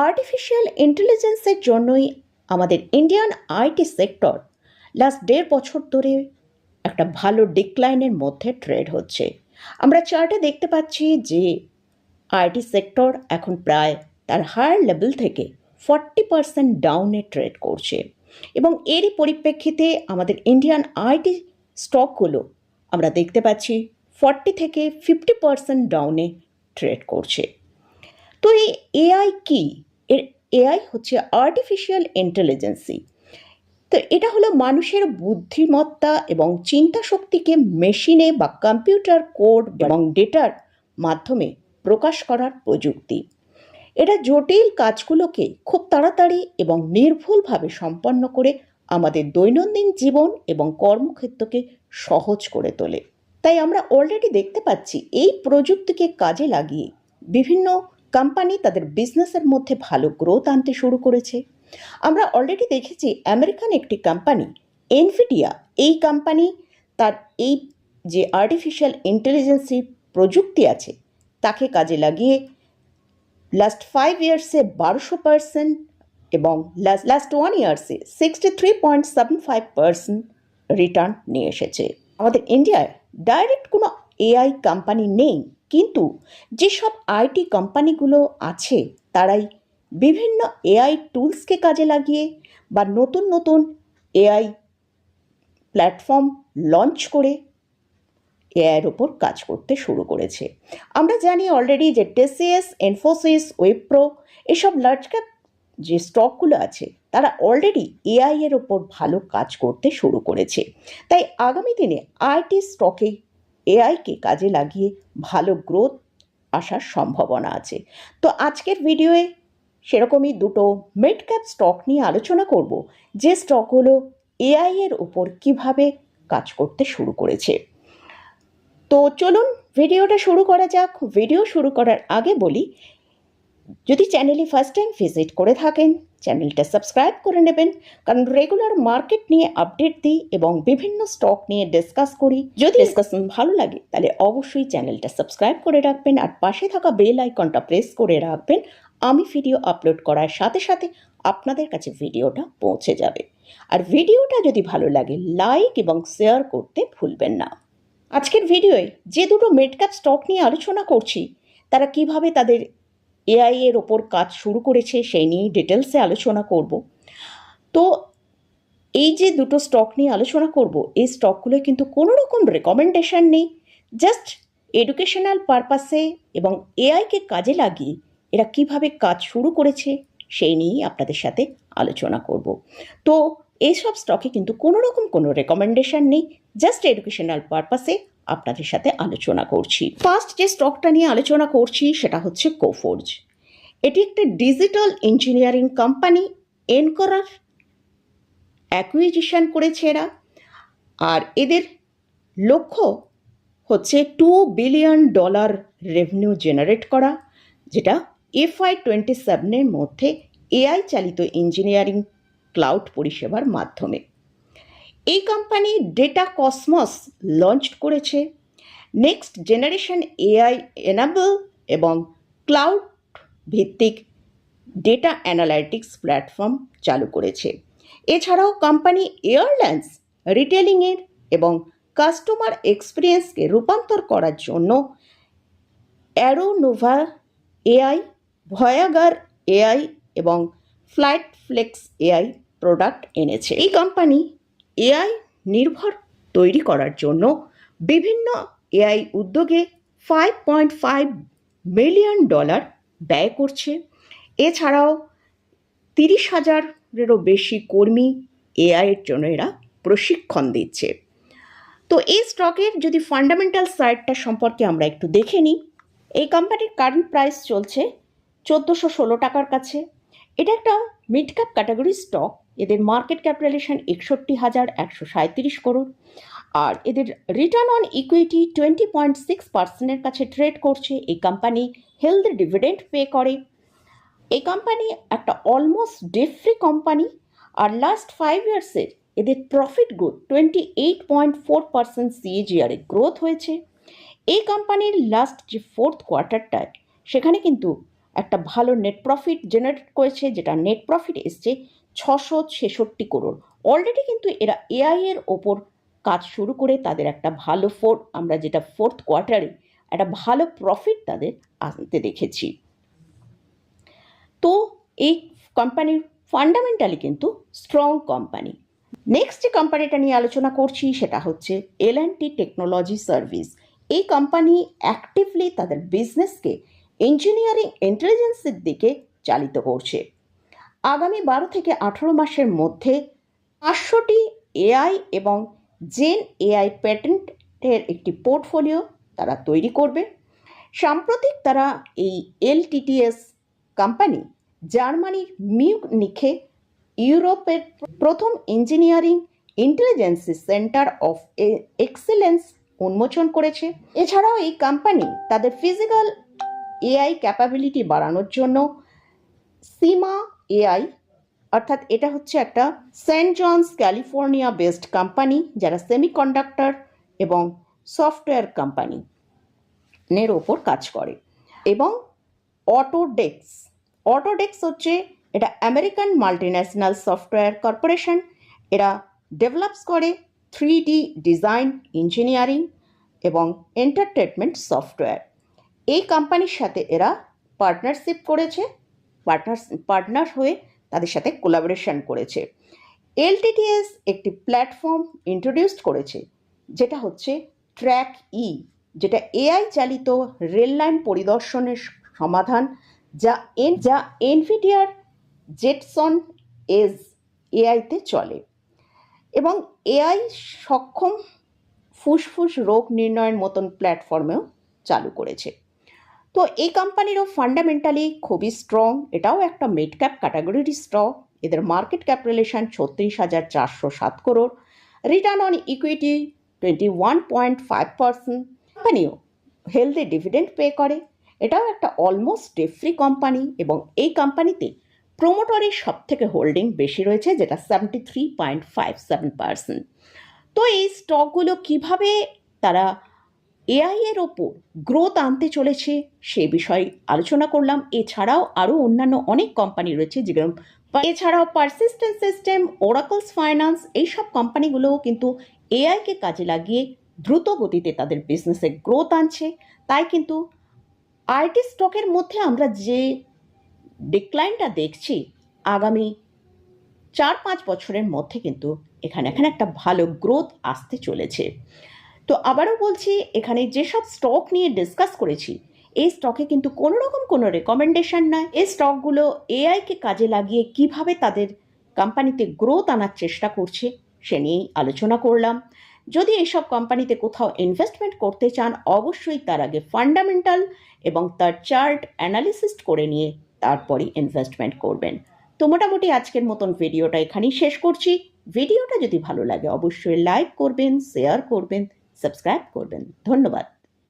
Artificial ইন্টেলিজেন্সের জন্যই আমাদের ইন্ডিয়ান আইটি সেক্টর লাস্ট 1.5 বছর ধরে একটা ভালো ডিক্লাইনের মধ্যে ট্রেড হচ্ছে। আমরা চার্টে দেখতে পাচ্ছি যে আইটি সেক্টর এখন প্রায় তার হায়ার লেভেল থেকে 40% ডাউনে ট্রেড করছে এবং এরই পরিপ্রেক্ষিতে আমাদের ইন্ডিয়ান আইটি স্টকগুলো আমরা দেখতে পাচ্ছি 40 থেকে 50% ডাউনে ট্রেড করছে। তো এই এআই কি? এআই হচ্ছে আর্টিফিশিয়াল ইন্টেলিজেন্সি। তো এটা হলো মানুষের বুদ্ধিমত্তা এবং চিন্তা শক্তিকে মেশিনে বা কম্পিউটার কোড এবং ডেটার মাধ্যমে প্রকাশ করার প্রযুক্তি। এটা জটিল কাজগুলোকে খুব তাড়াতাড়ি এবং নির্ভুলভাবে সম্পন্ন করে আমাদের দৈনন্দিন জীবন এবং কর্মক্ষেত্রকে সহজ করে তোলে। তাই আমরা অলরেডি দেখতে পাচ্ছি এই প্রযুক্তিকে কাজে লাগিয়ে বিভিন্ন কোম্পানি তাদের বিজনেসের মধ্যে ভালো গ্রোথ আনতে শুরু করেছে। আমরা অলরেডি দেখেছি আমেরিকান একটি কোম্পানি এনভিডিয়া, এই কোম্পানি তার এই যে আর্টিফিশিয়াল ইন্টেলিজেন্সি প্রযুক্তি আছে তাকে কাজে লাগিয়ে লাস্ট 5 ইয়ার্সে 1200% এবং লাস্ট 1 ইয়ার্সে 63.75% রিটার্ন নিয়ে এসেছে। আমাদের ইন্ডিয়ায় ডাইরেক্ট কোনো এআই কোম্পানি নেই, কিন্তু যেসব আইটি কোম্পানিগুলো আছে তারাই বিভিন্ন এআই টুলসকে কাজে লাগিয়ে বা নতুন নতুন এআই প্ল্যাটফর্ম লঞ্চ করে এআইয়ের ওপর কাজ করতে শুরু করেছে। আমরা জানি অলরেডি যে টিসিএস, ইনফোসিস, উইপ্রো এসব লার্জ ক্যাপ যে স্টকগুলো আছে তারা অলরেডি এআই এর ওপর ভালো কাজ করতে শুরু করেছে। তাই আগামী দিনে আইটি স্টকে এআইকে কাজে লাগিয়ে ভালো গ্রোথ আসার সম্ভাবনা আছে। তো আজকের ভিডিওয়ে সেরকমই দুটো মিড ক্যাপ স্টক নিয়ে আলোচনা করব, যে স্টকগুলো এআই এর ওপর কিভাবে কাজ করতে শুরু করেছে। তো চলুন ভিডিওটা শুরু করা যাক। ভিডিও শুরু করার আগে বলি, যদি চ্যানেলে ফার্স্ট টাইম ভিজিট করে থাকেন চ্যানেলটা সাবস্ক্রাইব করে নেবেন, কারণ রেগুলার মার্কেট নিয়ে আপডেট দিই এবং বিভিন্ন স্টক নিয়ে ডিসকাস করি। যদি ডিসকাশন ভালো লাগে তাহলে অবশ্যই চ্যানেলটা সাবস্ক্রাইব করে রাখবেন আর পাশে থাকা বেল আইকনটা প্রেস করে রাখবেন। আমি ভিডিও আপলোড করার সাথে সাথে আপনাদের কাছে ভিডিওটা পৌঁছে যাবে। আর ভিডিওটা যদি ভালো লাগে লাইক এবং শেয়ার করতে ভুলবেন না। আজকের ভিডিওয়ে যে দুটো মিড ক্যাপ স্টক নিয়ে আলোচনা করছি তারা কিভাবে তাদের এআই এর ওপর কাজ শুরু করেছে সেই নিয়ে ডিটেলসে আলোচনা করব। তো এই যে দুটো স্টক নিয়ে আলোচনা করব, এই স্টকগুলো কিন্তু কোনো রকম রেকমেন্ডেশন নেই, জাস্ট এডুকেশনাল পারপাসে এবং এআইকে কাজে লাগিয়ে এরা কিভাবে কাজ শুরু করেছে সেই নিয়েই আপনাদের সাথে আলোচনা করব। তো এইসব স্টকে কিন্তু কোনো রকম কোনো রেকমেন্ডেশন নেই, জাস্ট এডুকেশনাল পারপাসে আপনাদের সাথে আলোচনা করছি। ফার্স্ট যে স্টকটা নিয়ে আলোচনা করছি সেটা হচ্ছে কোফোর্জ। এটি একটা ডিজিটাল ইঞ্জিনিয়ারিং কোম্পানি। এনকরার অ্যাকুইজিশন করেছে এরা, আর এদের লক্ষ্য হচ্ছে $2 বিলিয়ন রেভিনিউ জেনারেট করা, যেটা FY 27 মধ্যে এআই চালিত ইঞ্জিনিয়ারিং ক্লাউড পরিষেবার মাধ্যমে। এই কোম্পানি ডেটা কসমস লঞ্চ করেছে, নেক্সট জেনারেশন এআই এনাবল এবং ক্লাউড ভিত্তিক ডেটা অ্যানালাইটিক্স প্ল্যাটফর্ম চালু করেছে। এছাড়াও কোম্পানি এয়ারলাইন্স রিটেলিংয়ের এবং কাস্টমার এক্সপিরিয়েন্সকে রূপান্তর করার জন্য অ্যারোনোভা এআই, ভয়াগার এআই এবং ফ্লাইট ফ্লেক্স এআই প্রোডাক্ট এনেছে। এই কোম্পানি এআই নির্ভর তৈরি করার জন্য বিভিন্ন এআই উদ্যোগে $5.5 মিলিয়ন ব্যয় করছে। এছাড়াও 30,000-এরও বেশি কর্মী এআইয়ের জন্য এরা প্রশিক্ষণ দিচ্ছে। তো এই স্টকের যদি ফান্ডামেন্টাল সাইডটা সম্পর্কে আমরা একটু দেখে নিই, এই কোম্পানির কারেন্ট প্রাইস চলছে 1416 টাকার কাছে। এটা একটা মিড ক্যাপ ক্যাটাগরি স্টক। এদের মার্কেট ক্যাপিটালাইজেশন 61,137 করোড়, আর এদের রিটার্ন অন ইকুইটি 20.6%-এর কাছে ট্রেড করছে। এই কোম্পানি হেলদি ডিভিডেন্ড পে করে। এই কোম্পানি একটা অলমোস্ট ডেট ফ্রি কোম্পানি, আর লাস্ট 5 ইয়ার্সের এদের প্রফিট গ্রোথ 28.4% CAGR-এ গ্রোথ হয়েছে। এই কোম্পানির লাস্ট যে 4th কোয়ার্টারটায় সেখানে কিন্তু একটা ভালো নেট প্রফিট জেনারেট করেছে, যেটা নেট প্রফিট এসছে 666 করোড়। অলরেডি কিন্তু এরা এআই এর ওপর কাজ শুরু করে তাদের একটা ভালো আমরা যেটা ফোর্থ কোয়ার্টারে একটা ভালো প্রফিট তাদের আনতে দেখেছি। তো এই কোম্পানির ফান্ডামেন্টালি কিন্তু স্ট্রং কোম্পানি। নেক্সট যে কোম্পানিটা নিয়ে আলোচনা করছি সেটা হচ্ছে L&T টেকনোলজি সার্ভিস। এই কোম্পানি অ্যাক্টিভলি তাদের বিজনেসকে ইঞ্জিনিয়ারিং ইন্টেলিজেন্সের দিকে চালিত করছে। আগামী 12 থেকে 18 মাসের মধ্যে 500টি এআই এবং জেন এআই প্যাটেন্টের একটি পোর্টফোলিও তারা তৈরি করবে। সাম্প্রতিক তারা এই LTTS কোম্পানি জার্মানির মিউনিখে ইউরোপের প্রথম engineering intelligence centre of excellence উন্মোচন করেছে। এছাড়াও এই কোম্পানি তাদের ফিজিক্যাল এআই ক্যাপাবিলিটি বাড়ানোর জন্য সিমা এআই, অর্থাৎ এটা হচ্ছে একটা Saint Johns California based company যারা সেমিকন্ডাক্টর এবং সফটওয়্যার কোম্পানি এর ওপর কাজ করে, এবং অটোডেক্স হচ্ছে এটা আমেরিকান মাল্টিন্যাশনাল সফটওয়্যার কর্পোরেশন। এরা ডেভেলপস করে 3D ডিজাইন, ইঞ্জিনিয়ারিং এবং এন্টারটেনমেন্ট সফটওয়্যার। এই কোম্পানির সাথে এরা পার্টনারশিপ করেছে, পার্টনার হয়ে তাদের সাথে কোলাবোরেশন করেছে। LTTS একটি প্ল্যাটফর্ম ইন্ট্রোডিউস করেছে যেটা হচ্ছে ট্র্যাক ই, যেটা এআই চালিত রেল লাইন পরিদর্শনের সমাধান, যা এনভিডিয়ার জেটসন এজ এআইতে চলে এবং এআই সক্ষম ফুসফুস রোগ নির্ণয়ের মতন প্ল্যাটফর্মেও চালু করেছে। তো এই কোম্পানিরও ফান্ডামেন্টালি খুবই স্ট্রং, এটাও একটা মিড ক্যাপ ক্যাটাগরির স্টক। এদের market capitalisation 36,407 crore, return on equity 21.5%। কোম্পানিও হেলদি ডিভিডেন্ড পে করে, এটাও একটা অলমোস্ট ডেট ফ্রি কোম্পানি এবং এই কোম্পানিতে প্রোমোটরের সব থেকে হোল্ডিং বেশি রয়েছে, যেটা 73.57%। তো এই স্টকগুলো কিভাবে তারা এআই এর ওপর গ্রোথ আনতে চলেছে সে বিষয়ে আলোচনা করলাম। এছাড়াও আরও অন্যান্য অনেক কোম্পানি রয়েছে যেগুলো, এছাড়াও পারসিস্টেন্ট সিস্টেম, ওরাকলস ফাইন্যান্স, এইসব কোম্পানিগুলোও কিন্তু এআইকে কাজে লাগিয়ে দ্রুত গতিতে তাদের বিজনেসে গ্রোথ আনছে। তাই কিন্তু আইটি স্টকের মধ্যে আমরা যে ডিক্লাইনটা দেখছি আগামী 4-5 বছরের মধ্যে কিন্তু এখানে একটা ভালো গ্রোথ আসতে চলেছে। তো আবারও বলছি, এখানে যেসব স্টক নিয়ে ডিসকাস করেছি এই স্টকে কিন্তু কোনো রকম কোনো রেকমেন্ডেশন নয়। এই স্টকগুলো এআইকে কাজে লাগিয়ে কিভাবে তাদের কোম্পানিতে গ্রোথ আনার চেষ্টা করছে সে নিয়েই আলোচনা করলাম। যদি এইসব কোম্পানিতে কোথাও ইনভেস্টমেন্ট করতে চান অবশ্যই তার আগে ফান্ডামেন্টাল এবং তার চার্ট অ্যানালিসিস করে নিয়ে তারপরে ইনভেস্টমেন্ট করবেন। তো মোটামুটি আজকের মতন ভিডিওটা এখানেই শেষ করছি। ভিডিওটা যদি ভালো লাগে অবশ্যই লাইক করবেন, শেয়ার করবেন, সাবস্ক্রাইব করবেন। ধন্যবাদ।